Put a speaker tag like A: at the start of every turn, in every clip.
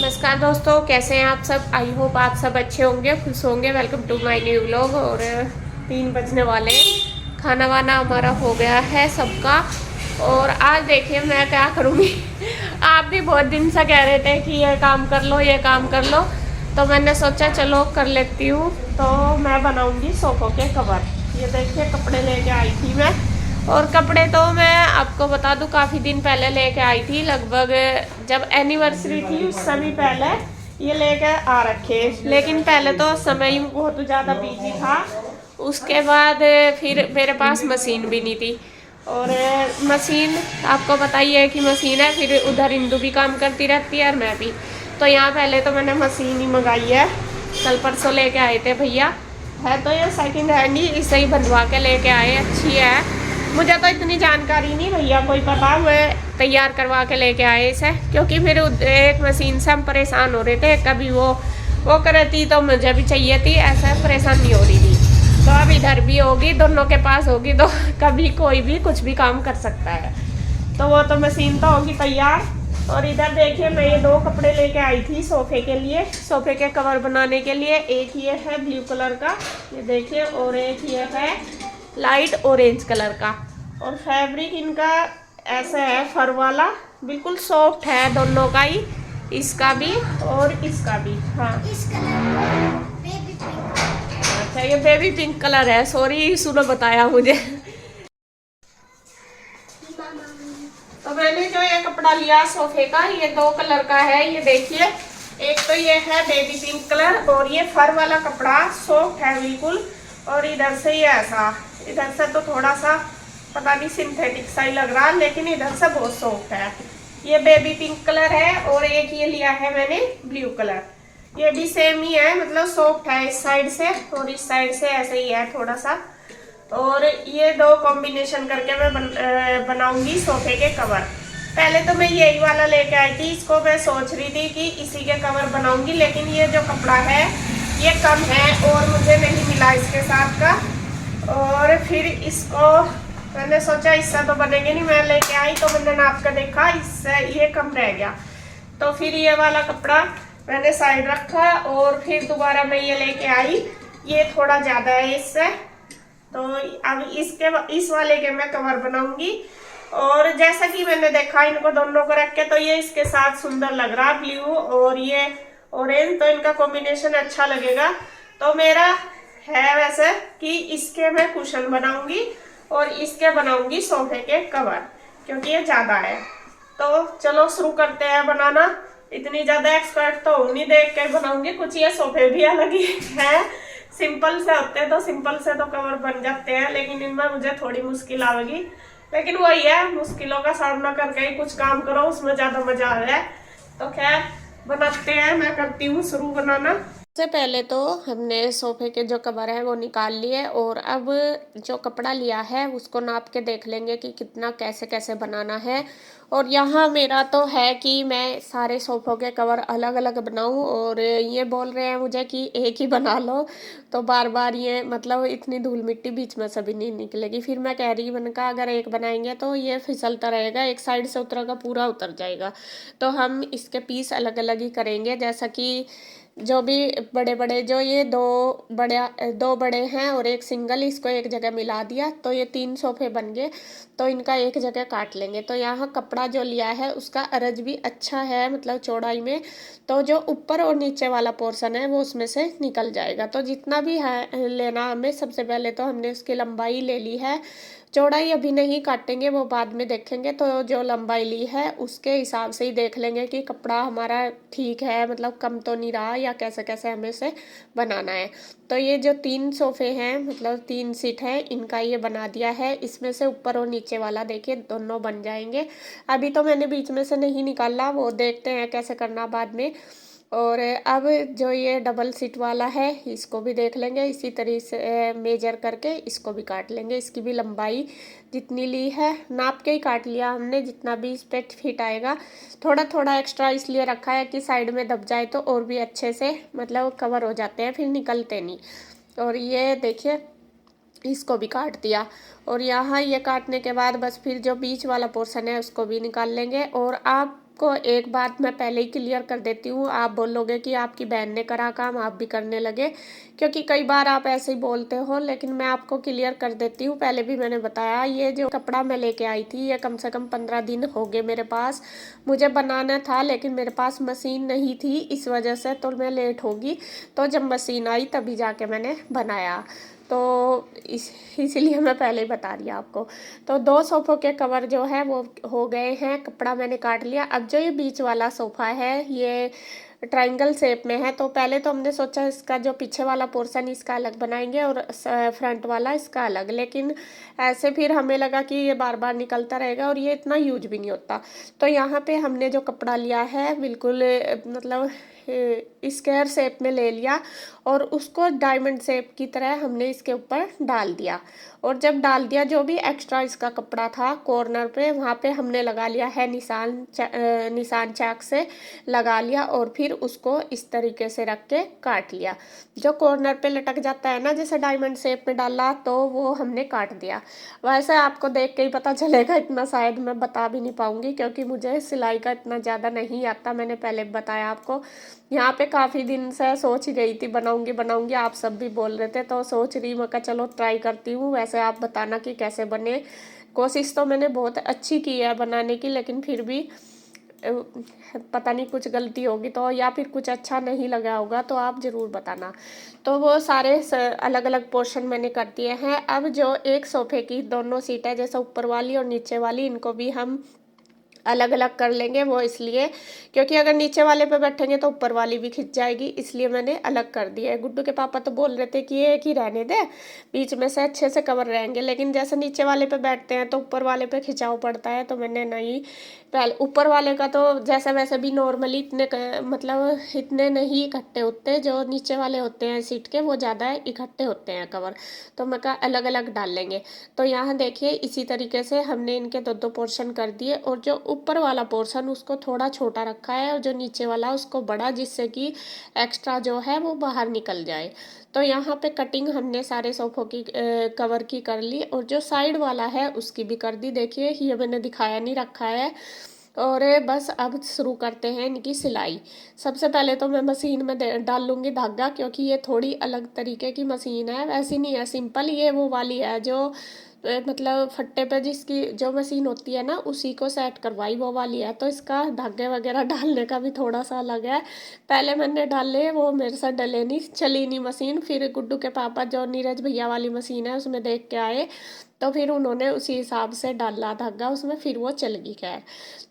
A: नमस्कार दोस्तों, कैसे हैं आप सब। आई होप आप सब अच्छे होंगे, खुश होंगे। Welcome to my new vlog. और 3 बजने वाले हैं। खाना वाना हमारा हो गया है सबका। और आज देखिए मैं क्या करूँगी आप भी बहुत दिन से कह रहे थे कि ये काम कर लो, ये काम कर लो, तो मैंने सोचा चलो कर लेती हूँ। तो मैं बनाऊँगी सोफ़ों के कवर। ये देखिए कपड़े लेके आई थी मैं। और कपड़े तो मैं आपको बता दूं काफ़ी दिन पहले लेके आई थी, लगभग जब एनिवर्सरी थी उस समय पहले ये लेके आ रखे। लेकिन पहले तो समय ही बहुत ज़्यादा बिजी था। उसके बाद फिर मेरे पास मशीन भी नहीं थी। और मशीन आपको बताइए कि मशीन है, फिर उधर इंदू भी काम करती रहती है और मैं भी। तो यहाँ पहले तो मैंने मशीन ही मंगाई है, कल परसों लेके आए थे भैया। है तो ये सेकंड हैंड ही, इसे ही बनवा के लेके आए। अच्छी है। मुझे तो इतनी जानकारी नहीं भैया कोई पता, मैं तैयार करवा के लेके आए इसे, क्योंकि फिर एक मशीन से हम परेशान हो रहे थे। कभी वो कर रही थी तो मुझे भी चाहिए थी, ऐसा परेशान नहीं हो रही थी। तो अब इधर भी होगी, दोनों के पास होगी, तो कभी कोई भी कुछ भी काम कर सकता है। तो वो तो मशीन तो होगी तैयार। और इधर देखिए मैं ये 2 कपड़े लेके आई थी सोफ़े के लिए, सोफ़े के कवर बनाने के लिए। एक ये है ब्लू कलर का, ये देखिए, और एक ये है लाइट ऑरेंज कलर का। और फैब्रिक इनका ऐसा है फर वाला, बिल्कुल सॉफ्ट है दोनों का ही, इसका भी और इसका भी। हाँ अच्छा, ये बेबी पिंक कलर है, सॉरी सुनो बताया मुझे। तो मैंने जो ये कपड़ा लिया सोफे का, ये 2 कलर का है। ये देखिए, एक तो ये है बेबी पिंक कलर, और ये फर वाला कपड़ा सॉफ्ट है बिल्कुल। और इधर से ये ऐसा, इधर से तो थोड़ा सा पता नहीं सिंथेटिक सा ही लग रहा, लेकिन इधर से बहुत सॉफ्ट है। ये बेबी पिंक कलर है। और एक ये लिया है मैंने ब्लू कलर, ये भी सेम ही है, मतलब सॉफ्ट है इस साइड से और इस साइड से ऐसे ही है थोड़ा सा। और ये 2 कॉम्बिनेशन करके मैं बनाऊंगी सोफे के कवर। पहले तो मैं यही वाला लेके आई थी, इसको मैं सोच रही थी कि इसी के कवर बनाऊंगी, लेकिन ये जो कपड़ा है ये कम है और मुझे नहीं मिला इसके साथ का। और फिर इसको मैंने सोचा इससे तो बनेंगे नहीं, मैं लेके आई तो मैंने नाप कर देखा, इससे ये कम रह गया। तो फिर ये वाला कपड़ा मैंने साइड रखा और फिर दोबारा मैं ये लेके आई, ये थोड़ा ज़्यादा है इससे। तो अब इस वाले के मैं कवर बनाऊंगी। और जैसा कि मैंने देखा इनको दोनों को रख के, तो ये इसके साथ सुंदर लग रहा, ब्लू और ये ऑरेंज, तो इनका कॉम्बिनेशन अच्छा लगेगा। तो मेरा है वैसे कि इसके मैं कुशन बनाऊंगी और इसके बनाऊंगी सोफे के कवर, क्योंकि ये ज्यादा है। तो चलो शुरू करते हैं बनाना। इतनी ज्यादा एक्सपर्ट तो हूं नहीं, देख के बनाऊंगी। कुछ ये सोफे भी अलग ही है, सिंपल से होते हैं तो सिंपल से तो कवर बन जाते हैं, लेकिन इनमें मुझे थोड़ी मुश्किल आएगी। लेकिन वही है, मुश्किलों का सामना करके ही कुछ काम करो, उसमें ज्यादा मजा आ रहा है। तो खैर बनाते हैं, मैं करती हूँ शुरू बनाना। सबसे पहले तो हमने सोफे के जो कवर है वो निकाल लिए, और अब जो कपड़ा लिया है उसको नाप के देख लेंगे कि कितना कैसे कैसे बनाना है। और यहाँ मेरा तो है कि मैं सारे सोफों के कवर अलग अलग बनाऊँ, और ये बोल रहे हैं मुझे कि एक ही बना लो, तो बार बार ये मतलब इतनी धूल मिट्टी बीच में से भी नहीं निकलेगी। फिर मैं कह रही, मैंने कहा अगर एक बनाएंगे तो ये फिसलता रहेगा, एक साइड से उतरेगा पूरा उतर जाएगा। तो हम इसके पीस अलग अलग ही करेंगे, जैसा कि जो भी बड़े बड़े, जो ये दो बड़े हैं और एक सिंगल, इसको एक जगह मिला दिया तो ये 3 सोफे बन गए। तो इनका एक जगह काट लेंगे। तो यहाँ कपड़ा जो लिया है उसका अरज भी अच्छा है, मतलब चौड़ाई में, तो जो ऊपर और नीचे वाला पोर्शन है वो उसमें से निकल जाएगा। तो जितना भी है लेना हमें, सबसे पहले तो हमने उसकी लंबाई ले ली है। चौड़ाई अभी नहीं काटेंगे, वो बाद में देखेंगे। तो जो लंबाई ली है उसके हिसाब से ही देख लेंगे कि कपड़ा हमारा ठीक है, मतलब कम तो नहीं रहा, या कैसे कैसे हमें से बनाना है। तो ये जो 3 सोफे हैं, मतलब 3 सीट है, इनका ये बना दिया है। इसमें से ऊपर और नीचे वाला देखिए दोनों बन जाएंगे। अभी तो मैंने बीच में से नहीं निकाला, वो देखते हैं कैसे करना बाद में। और अब जो ये डबल सीट वाला है इसको भी देख लेंगे, इसी तरीके से मेजर करके इसको भी काट लेंगे। इसकी भी लंबाई जितनी ली है नाप के ही काट लिया हमने, जितना भी इस पे फिट आएगा। थोड़ा थोड़ा एक्स्ट्रा इसलिए रखा है कि साइड में दब जाए तो और भी अच्छे से मतलब कवर हो जाते हैं, फिर निकलते नहीं। और ये देखिए इसको भी काट दिया। और यहाँ ये काटने के बाद बस फिर जो बीच वाला पोर्शन है उसको भी निकाल लेंगे। और आपको आपको एक बात मैं पहले ही क्लियर कर देती हूँ, आप बोलोगे कि आपकी बहन ने करा काम आप भी करने लगे, क्योंकि कई बार आप ऐसे ही बोलते हो। लेकिन मैं आपको क्लियर कर देती हूँ, पहले भी मैंने बताया, ये जो कपड़ा मैं लेके आई थी ये कम से कम 15 दिन हो गए मेरे पास। मुझे बनाना था लेकिन मेरे पास मशीन नहीं थी, इस वजह से तो मैं लेट होगी। तो जब मशीन आई तभी जाके मैंने बनाया, तो इसलिए मैं पहले ही बता रही हूँ आपको। तो 2 सोफ़ों के कवर जो है वो हो गए हैं, कपड़ा मैंने काट लिया। अब जो ये बीच वाला सोफ़ा है ये ट्रायंगल शेप में है, तो पहले तो हमने सोचा इसका जो पीछे वाला पोर्शन इसका अलग बनाएंगे और फ्रंट वाला इसका अलग, लेकिन ऐसे फिर हमें लगा कि ये बार बार निकलता रहेगा और ये इतना यूज भी नहीं होता। तो यहाँ पे हमने जो कपड़ा लिया है बिल्कुल मतलब स्क्वायर शेप में ले लिया और उसको डायमंड शेप की तरह हमने इसके ऊपर डाल दिया। और जब डाल दिया, जो भी एक्स्ट्रा इसका कपड़ा था कॉर्नर पे वहाँ पे हमने लगा लिया है निशान चाक से लगा लिया, और फिर उसको इस तरीके से रख के काट लिया। जो कॉर्नर पे लटक जाता है ना जैसे डायमंड शेप में डाला, तो वो हमने काट दिया। वैसे आपको देख के ही पता चलेगा, इतना शायद मैं बता भी नहीं पाऊंगी क्योंकि मुझे सिलाई का इतना ज़्यादा नहीं आता, मैंने पहले बताया आपको। यहाँ पे काफ़ी दिन से सोच ही रही थी बनाऊंगी बनाऊंगी, आप सब भी बोल रहे थे तो सोच रही मैं, चलो ट्राई करती हूँ। वैसे आप बताना कि कैसे बने। कोशिश तो मैंने बहुत अच्छी की है बनाने की, लेकिन फिर भी पता नहीं कुछ गलती होगी तो, या फिर कुछ अच्छा नहीं लगा होगा तो आप ज़रूर बताना। तो वो सारे अलग अलग पोर्शन मैंने कर दिए हैं। अब जो एक सोफ़े की दोनों सीटें जैसे ऊपर वाली और नीचे वाली, इनको भी हम अलग अलग कर लेंगे। वो इसलिए क्योंकि अगर नीचे वाले पे बैठेंगे तो ऊपर वाली भी खिंच जाएगी, इसलिए मैंने अलग कर दिया है। गुड्डू के पापा तो बोल रहे थे कि ये एक ही रहने दे, बीच में से अच्छे से कवर रहेंगे, लेकिन जैसे नीचे वाले पे बैठते हैं तो ऊपर वाले पे खिंचाव पड़ता है, तो मैंने नहीं, पहले ऊपर वाले का तो जैसे वैसे भी नॉर्मली मतलब इतने नहीं इकट्ठे होते, जो नीचे वाले होते हैं सीट के वो ज़्यादा इकट्ठे होते हैं कवर, तो मैं कहा अलग अलग डाल लेंगे। तो यहाँ देखिए इसी तरीके से हमने इनके दो दो पोर्शन कर दिए, और जो ऊपर वाला पोर्शन उसको थोड़ा छोटा रखा है और जो नीचे वाला उसको बड़ा, जिससे कि एक्स्ट्रा जो है वो बाहर निकल जाए। तो यहाँ पे कटिंग हमने सारे सोफों की कवर की कर ली, और जो साइड वाला है उसकी भी कर दी। देखिए ये मैंने दिखाया नहीं रखा है। और बस अब शुरू करते हैं इनकी सिलाई। सबसे पहले तो मैं मशीन में डाल लूँगी धागा, क्योंकि ये थोड़ी अलग तरीके की मशीन है, वैसी नहीं है सिंपल, ये वो वाली है जो मतलब फट्टे पे जिसकी जो मशीन होती है ना उसी को सेट करवाई, वो वाली है। तो इसका धागे वगैरह डालने का भी थोड़ा सा अलग है। पहले मैंने डाले, वो मेरे साथ डले नहीं, चली नहीं मशीन। फिर गुड्डू के पापा जो नीरज भैया वाली मशीन है उसमें देख के आए, तो फिर उन्होंने उसी हिसाब से डाला धागा उसमें, फिर वो चल गई। खैर,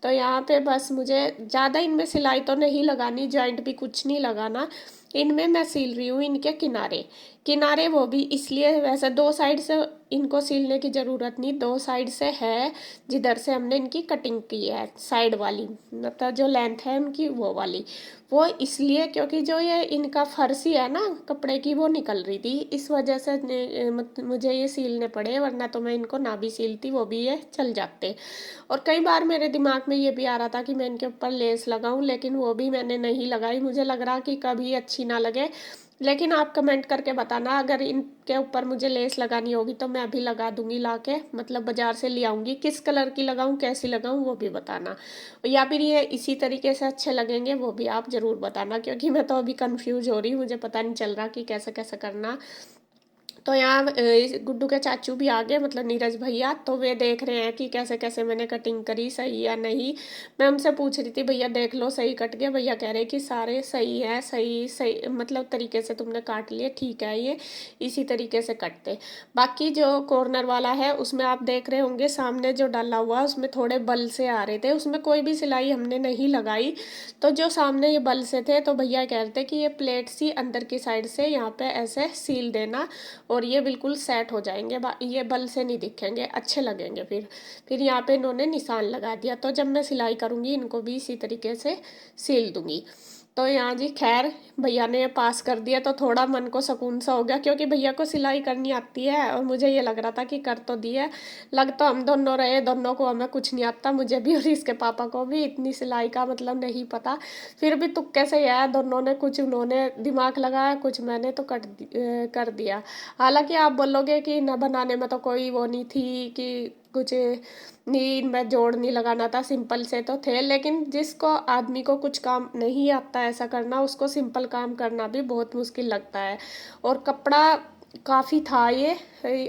A: तो यहाँ पे बस मुझे ज़्यादा इनमें सिलाई तो नहीं लगानी, जॉइंट भी कुछ नहीं लगाना। इनमें मैं सील रही हूँ इनके किनारे किनारे, वो भी इसलिए, वैसे दो साइड से इनको सीलने की ज़रूरत नहीं, दो साइड से है जिधर से हमने इनकी कटिंग की है, साइड वाली मतलब जो लेंथ है उनकी वो वाली, वो इसलिए क्योंकि जो ये इनका फर्सी है ना कपड़े की वो निकल रही थी, इस वजह से मुझे ये सीलने पड़े, वरना तो मैं इनको ना भी सीलती वो भी ये चल जाते। और कई बार मेरे दिमाग में ये भी आ रहा था कि मैं इनके ऊपर लेस लगाऊं, लेकिन वो भी मैंने नहीं लगाई, मुझे लग रहा कि कभी अच्छी ना लगे। लेकिन आप कमेंट करके बताना, अगर इनके ऊपर मुझे लेस लगानी होगी तो मैं अभी लगा दूंगी लाके, मतलब बाजार से ले आऊंगी। किस कलर की लगाऊं कैसी लगाऊं वो भी बताना, या फिर ये इसी तरीके से अच्छे लगेंगे वो भी आप ज़रूर बताना, क्योंकि मैं तो अभी कंफ्यूज हो रही हूँ, मुझे पता नहीं चल रहा कि कैसे कैसे करना। तो यहाँ गुड्डू के चाचू भी आ गए, मतलब नीरज भैया, तो वे देख रहे हैं कि कैसे कैसे मैंने कटिंग करी, सही या नहीं। मैं उनसे पूछ रही थी भैया देख लो सही कट गया, भैया कह रहे कि सारे सही है, सही सही मतलब तरीके से तुमने काट लिए, ठीक है, ये इसी तरीके से कटते। बाकी जो कॉर्नर वाला है उसमें आप देख रहे होंगे सामने जो डाला हुआ उसमें थोड़े बल से आ रहे थे, उसमें कोई भी सिलाई हमने नहीं लगाई। तो जो सामने ये बल से थे तो भैया कह रहे थे कि ये प्लेट सी अंदर की साइड से यहाँ पे ऐसे सील देना, और ये बिल्कुल सेट हो जाएंगे, ये बल से नहीं दिखेंगे, अच्छे लगेंगे। फिर यहाँ पे इन्होंने निशान लगा दिया, तो जब मैं सिलाई करूँगी इनको भी इसी तरीके से सील दूंगी। तो यहाँ जी खैर भैया ने पास कर दिया, तो थोड़ा मन को सुकून सा हो गया, क्योंकि भैया को सिलाई करनी आती है और मुझे ये लग रहा था कि कर तो दिया, लग तो हम दोनों रहे, दोनों को हमें कुछ नहीं आता, मुझे भी और इसके पापा को भी इतनी सिलाई का मतलब नहीं पता। फिर भी तुक्के से आया, दोनों ने कुछ उन्होंने दिमाग लगाया, कुछ मैंने तो कर दिया। हालांकि आप बोलोगे कि न बनाने में तो कोई वो नहीं थी कि कुछ नहीं, मैं जोड़ नहीं लगाना था, सिंपल से तो थे। लेकिन जिसको आदमी को कुछ काम नहीं आता ऐसा करना, उसको सिंपल काम करना भी बहुत मुश्किल लगता है। और कपड़ा काफ़ी था ये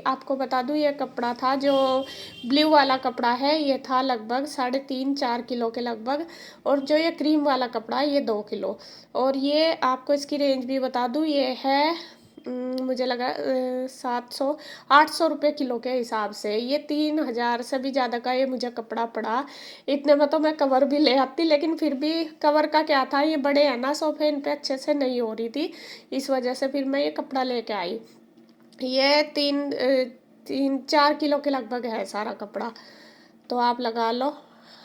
A: आपको बता दूँ, ये कपड़ा था जो ब्लू वाला कपड़ा है, ये था लगभग 3.5-4 किलो के लगभग। और जो ये क्रीम वाला कपड़ा है ये 2 किलो। और ये आपको इसकी रेंज भी बता दूँ, ये है मुझे लगा 700-800 रुपये किलो के हिसाब से। ये 3,000 से भी ज़्यादा का ये मुझे कपड़ा पड़ा। इतने में तो मैं कवर भी ले आती, लेकिन फिर भी कवर का क्या था, ये बड़े हैं ना सोफे, इन पे अच्छे से नहीं हो रही थी, इस वजह से फिर मैं ये कपड़ा लेके आई। ये 3-4 किलो के लगभग है सारा कपड़ा, तो आप लगा लो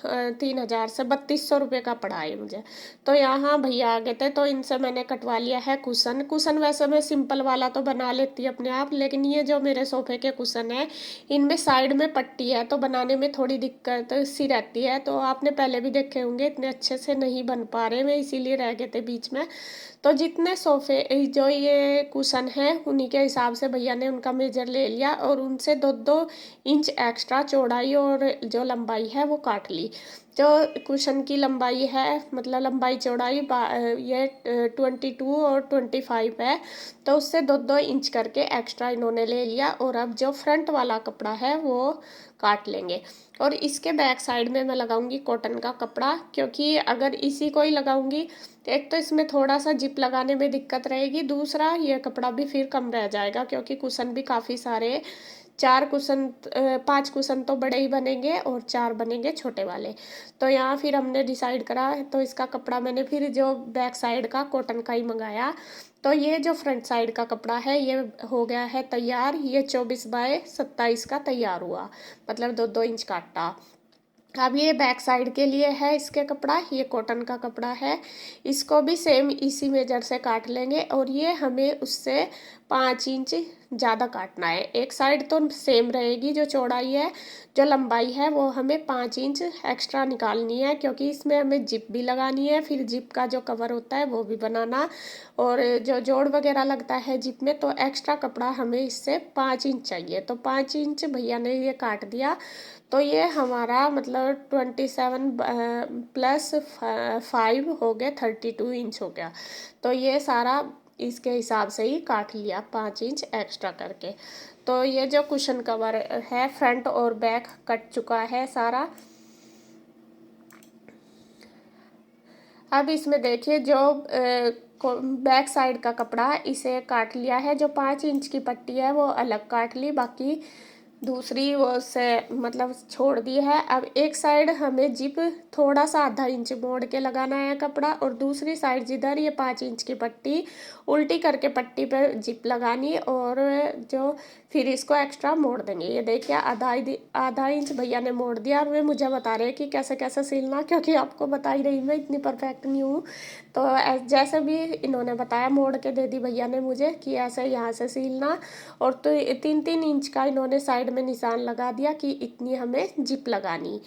A: 3,000 से 3,200 रुपये का पड़ा है मुझे। तो यहाँ भैया आ गए थे, तो इनसे मैंने कटवा लिया है कुशन। कुशन वैसे मैं सिंपल वाला तो बना लेती अपने आप, लेकिन ये जो मेरे सोफे के कुशन है, इनमें साइड में पट्टी है, तो बनाने में थोड़ी दिक्कत सी रहती है। तो आपने पहले भी देखे होंगे, इतने अच्छे से नहीं बन पा रहे मैं, इसीलिए रह गए थे बीच में। तो जितने सोफे जो ये कुशन है, उन्हीं के हिसाब से भैया ने उनका मेजर ले लिया, और उनसे 2-2 इंच एक्स्ट्रा चौड़ाई और जो लंबाई है वो काट ली। जो कुशन की लंबाई है, मतलब लंबाई चौड़ाई ये 22 और 25 है, तो उससे 2-2 इंच करके एक्स्ट्रा इन्होंने ले लिया। और अब जो फ्रंट वाला कपड़ा है वो काट लेंगे। और इसके बैक साइड में मैं लगाऊंगी कॉटन का कपड़ा, क्योंकि अगर इसी को ही लगाऊंगी तो एक तो इसमें थोड़ा सा जिप लगाने में दिक्कत रहेगी, दूसरा ये कपड़ा भी फिर कम रह जाएगा, क्योंकि कुशन भी काफ़ी सारे 5 कुशन तो बड़े ही बनेंगे और 4 बनेंगे छोटे वाले। तो यहाँ फिर हमने डिसाइड करा, तो इसका कपड़ा मैंने फिर जो बैक साइड का कॉटन का ही मंगाया। तो ये जो फ्रंट साइड का कपड़ा है ये हो गया है तैयार। ये 24x27 का तैयार हुआ, मतलब 2-2 इंच काटा। अब ये बैक साइड के लिए है इसके कपड़ा, ये कॉटन का कपड़ा है, इसको भी सेम इसी मेजर से काट लेंगे। और ये हमें उससे 5 इंच ज़्यादा काटना है। एक साइड तो सेम रहेगी जो चौड़ाई है, जो लंबाई है वो हमें 5 इंच एक्स्ट्रा निकालनी है, क्योंकि इसमें हमें जिप भी लगानी है, फिर जिप का जो कवर होता है वो भी बनाना, और जो जोड़ वगैरह लगता है जिप में, तो एक्स्ट्रा कपड़ा हमें इससे 5 इंच चाहिए। तो 5 इंच भैया ने ये काट दिया। तो ये हमारा मतलब 27+5 हो गया, 32 इंच हो गया। तो ये सारा इसके हिसाब से ही काट लिया, 5 इंच एक्स्ट्रा करके। तो ये जो कुशन कवर है फ्रंट और बैक कट चुका है सारा। अब इसमें देखिए जो बैक साइड का कपड़ा इसे काट लिया है, जो 5 इंच की पट्टी है वो अलग काट ली, बाकी दूसरी वो से मतलब छोड़ दी है। अब एक साइड हमें जिप थोड़ा सा आधा इंच मोड़ के लगाना है कपड़ा, और दूसरी साइड जिधर ये 5 इंच की पट्टी उल्टी करके पट्टी पर जिप लगानी, और जो फिर इसको एक्स्ट्रा मोड़ देंगे। ये देखिए आधा इंच भैया ने मोड़ दिया, और वे मुझे बता रहे हैं कि कैसे कैसे सिलना, क्योंकि आपको बता ही रही मैं इतनी परफेक्ट नहीं हूँ। तो जैसे भी इन्होंने बताया मोड़ के दे दी भैया ने मुझे कि ऐसे यहाँ से सिलना। और तो 3-3 इंच का इन्होंने साइड में निशान लगा दिया कि इतनी हमें जिप लगानी।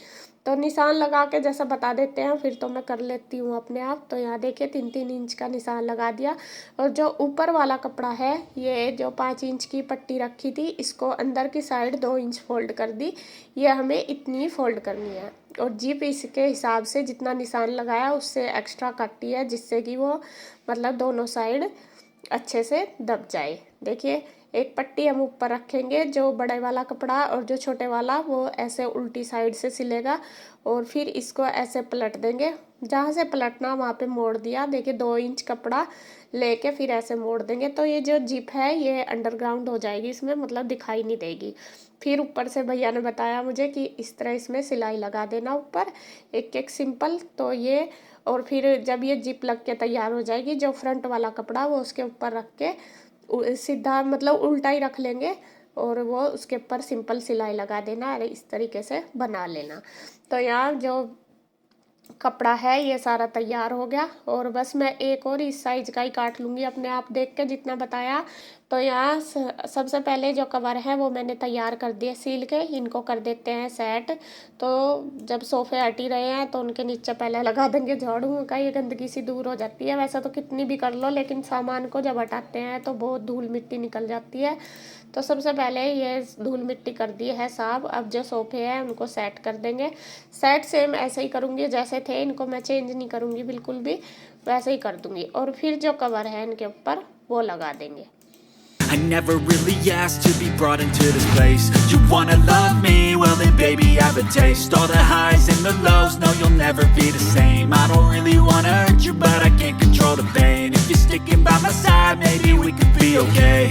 A: तो निशान लगा के जैसा बता देते हैं, फिर तो मैं कर लेती हूँ अपने आप। तो यहाँ देखिए 3-3 इंच का निशान लगा दिया। और जो ऊपर वाला कपड़ा है, ये जो 5 इंच की पट्टी रखी थी, इसको अंदर की साइड 2 इंच फोल्ड कर दी। ये हमें इतनी फोल्ड करनी है, और जिप इसके हिसाब से जितना निशान लगाया उससे एक्स्ट्रा काटी है, जिससे कि वो मतलब दोनों साइड अच्छे से दब जाए। देखिए एक पट्टी हम ऊपर रखेंगे जो बड़े वाला कपड़ा, और जो छोटे वाला वो ऐसे उल्टी साइड से सिलेगा, और फिर इसको ऐसे पलट देंगे, जहाँ से पलटना वहाँ पे मोड़ दिया। देखिए 2 इंच कपड़ा लेके फिर ऐसे मोड़ देंगे, तो ये जो जिप है ये अंडरग्राउंड हो जाएगी, इसमें मतलब दिखाई नहीं देगी। फिर ऊपर से भैया ने बताया मुझे कि इस तरह इसमें सिलाई लगा देना ऊपर एक एक सिंपल। तो ये और फिर जब ये जिप लग के तैयार हो जाएगी, जो फ्रंट वाला कपड़ा वो उसके ऊपर रख के सीधा मतलब उल्टा ही रख लेंगे, और वो उसके ऊपर सिंपल सिलाई लगा देना, और इस तरीके से बना लेना। तो यहाँ जो कपड़ा है ये सारा तैयार हो गया, और बस मैं एक और इस साइज का ही काट लूँगी अपने आप देख के जितना बताया। तो यहाँ सबसे पहले जो कवर है वो मैंने तैयार कर दिए सील के, इनको कर देते हैं सेट। तो जब सोफ़े हट ही रहे हैं तो उनके नीचे पहले लगा देंगे झाड़ू का, ये गंदगी सी दूर हो जाती है। वैसे तो कितनी भी कर लो, लेकिन सामान को जब हटाते हैं तो बहुत धूल मिट्टी निकल जाती है। तो सबसे पहले ये धूल मिट्टी कर दी है साफ। अब जो सोफ़े हैं उनको सेट कर देंगे। सेट सेम ऐसे ही करूँगी जैसे थे, इनको मैं चेंज नहीं करूँगी बिल्कुल भी, वैसे ही कर दूँगी। और फिर जो कवर है इनके ऊपर वो लगा देंगे।
B: I never really asked to be brought into this place. You wanna love me? Well then baby I have a taste. All the highs and the lows, no you'll never be the same. I don't really wanna hurt you but I can't control the pain. If you're sticking by my side, maybe we could be okay.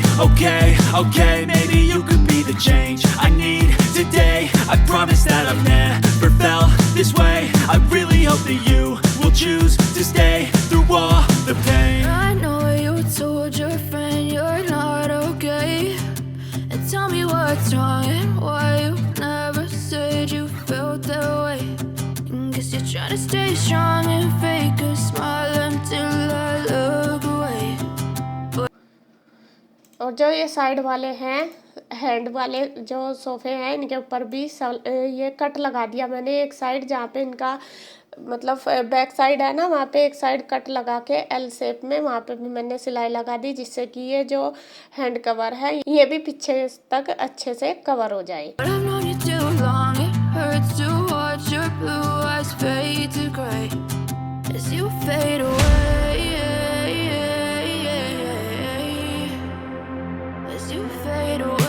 B: Okay, maybe you could be the change I need today. I promise that I've never felt this way. I really hope that you will choose to stay through all the pain.
C: I know you told your friend you're not okay, and tell me what's wrong and why you never said you felt that way. Guess you're trying to stay strong and fake a smile until I look away.
A: और जो ये side वाले हैं, hand वाले जो सोफ़े हैं, इनके ऊपर भी ये कट लगा दिया मैंने एक साइड, जहाँ पे इनका मतलब बैक साइड है ना, वहाँ पे एक साइड कट लगा के एल शेप में वहाँ पे भी मैंने सिलाई लगा दी, जिससे कि ये जो हैंड कवर है ये भी पीछे तक अच्छे से कवर हो जाए।
C: But I've known you too long, it hurts to watch your blue eyes fade to gray as you fade away, as you fade away,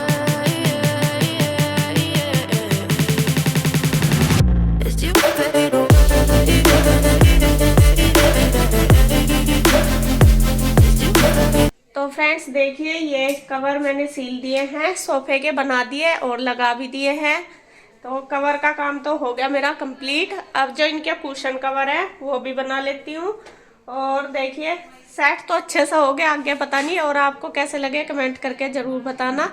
C: as you fade away.
A: तो फ्रेंड्स देखिए, ये कवर मैंने seal दिए हैं, सोफ़े के बना दिए और लगा भी दिए हैं। तो कवर का काम तो हो गया मेरा कंप्लीट। अब जो इनके कुशन कवर है वो भी बना लेती हूँ। और देखिए सेट तो अच्छे से हो गया, आगे पता नहीं और आपको कैसे लगे कमेंट करके ज़रूर बताना।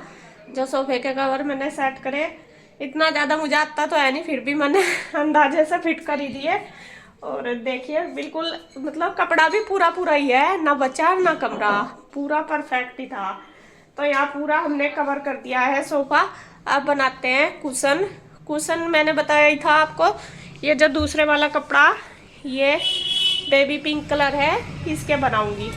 A: जो सोफ़े के कवर मैंने सेट करे, इतना ज़्यादा मुझे आता तो है नहीं, फिर भी मैंने अंदाजे से फिट कर ही दिए। और देखिए बिल्कुल मतलब कपड़ा भी पूरा पूरा ही है, ना बचा ना कम रहा, पूरा परफेक्ट ही था। तो यहाँ पूरा हमने कवर कर दिया है सोफ़ा। अब बनाते हैं कुशन। कुशन मैंने बताया ही था आपको, ये जो दूसरे वाला कपड़ा, ये बेबी पिंक कलर है, इसके बनाऊंगी।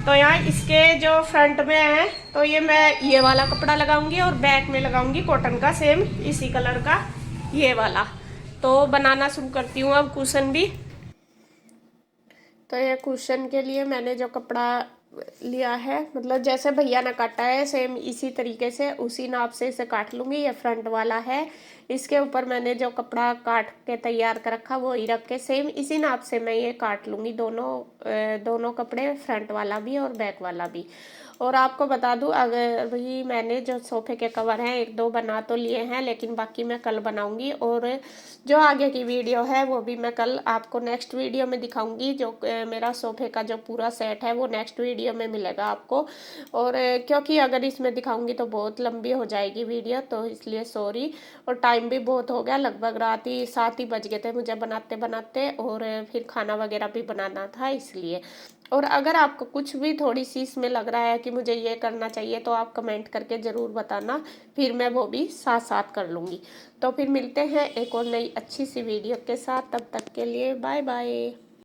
A: तो यहाँ इसके जो फ्रंट में है तो ये मैं ये वाला कपड़ा लगाऊंगी और बैक में लगाऊंगी कॉटन का सेम इसी कलर का ये वाला। तो बनाना शुरू करती हूँ अब कुशन भी। तो ये कुशन के लिए मैंने जो कपड़ा लिया है, मतलब जैसे भैया ने काटा है सेम इसी तरीके से उसी नाप से इसे काट लूँगी। ये फ्रंट वाला है, इसके ऊपर मैंने जो कपड़ा काट के तैयार कर रखा वो ही रख के सेम इसी नाप से मैं ये काट लूँगी, दोनों कपड़े, फ्रंट वाला भी और बैक वाला भी। और आपको बता दूं, अगर वही मैंने जो सोफ़े के कवर हैं एक दो बना तो लिए हैं, लेकिन बाकी मैं कल बनाऊंगी। और जो आगे की वीडियो है वो भी मैं कल आपको नेक्स्ट वीडियो में दिखाऊंगी। जो मेरा सोफ़े का जो पूरा सेट है वो नेक्स्ट वीडियो में मिलेगा आपको। और क्योंकि अगर इसमें दिखाऊंगी तो बहुत लंबी हो जाएगी वीडियो, तो इसलिए सॉरी। और टाइम भी बहुत हो गया, लगभग रात ही 7 ही बज गए थे मुझे बनाते बनाते, और फिर खाना वगैरह भी बनाना था इसलिए। और अगर आपको कुछ भी थोड़ी सी इसमें लग रहा है कि मुझे ये करना चाहिए तो आप कमेंट करके ज़रूर बताना, फिर मैं वो भी साथ साथ कर लूँगी। तो फिर मिलते हैं एक और नई अच्छी सी वीडियो के साथ, तब तक के लिए बाय बाय।